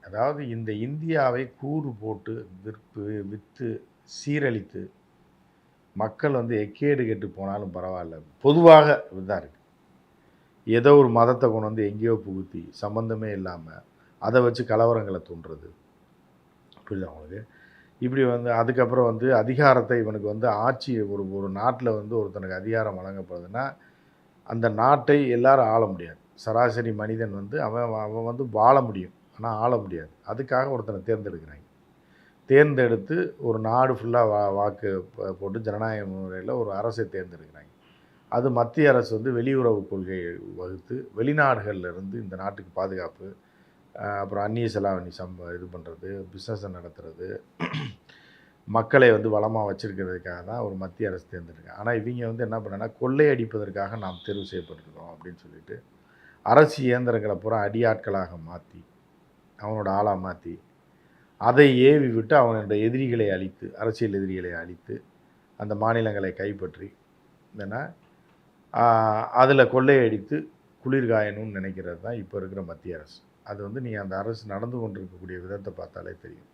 அதாவது இந்த இந்தியாவை கூறு போட்டு விற்று சீரழித்து மக்கள் வந்து எக்கேடு கெட்டு போனாலும் பரவாயில்ல. பொதுவாக இதுதான் இருக்கு. ஏதோ ஒரு மதத்தை கொண்டு வந்து எங்கேயோ புகுத்தி சம்மந்தமே இல்லாமல் அதை வச்சு கலவரங்களை தூண்டுறது. புரியுதா உங்களுக்கு? இப்படி வந்து அதுக்கப்புறம் வந்து அதிகாரத்தை இவனுக்கு வந்து ஆட்சி ஒரு ஒரு நாட்டில் வந்து ஒருத்தனுக்கு அதிகாரம் வழங்கப்படுதுன்னா அந்த நாட்டை எல்லாரும் ஆள முடியாது. சராசரி மனிதன் வந்து அவன் அவன் வந்து வாழ முடியும். ஆனால் ஆள முடியாது. அதுக்காக ஒருத்தனை தேர்ந்தெடுக்கிறாங்க. தேர்ந்தெடுத்து ஒரு நாடு ஃபுல்லாக வாக்கு போட்டு ஜனநாயக முறையில் ஒரு அரசை தேர்ந்தெடுக்கிறாங்க. அது மத்திய அரசு வந்து வெளியுறவு கொள்கையை வகுத்து வெளிநாடுகளில் இருந்து இந்த நாட்டுக்கு பாதுகாப்பு, அப்புறம் அந்நிய செலாவணி இது பண்ணுறது, பிஸ்னஸை நடத்துறது, மக்களை வந்து வளமாக வச்சுருக்கிறதுக்காக தான் ஒரு மத்திய அரசு தேர்ந்தெடுக்காங்க. ஆனால் இவங்க வந்து என்ன பண்ணாங்கன்னா கொள்ளையடிப்பதற்காக நாம் தேர்வு செய்யப்பட்டிருக்கோம் அப்படின்னு சொல்லிட்டு அரசு இயந்திரங்களை பூரா அடியாட்களாக மாற்றி அவனோட ஆளாக மாற்றி அதை ஏவி விட்டு அவனுடைய எதிரிகளை அழித்து, அரசியல் எதிரிகளை அழித்து அந்த மாநிலங்களை கைப்பற்றி என்னென்னா அதில் கொள்ளையடித்து குளிர்காயணும்னு நினைக்கிறது தான் இப்போ இருக்கிற மத்திய அரசு. அது வந்து நீங்கள் அந்த அரசு நடந்து கொண்டிருக்கக்கூடிய விதத்தை பார்த்தாலே தெரியும்.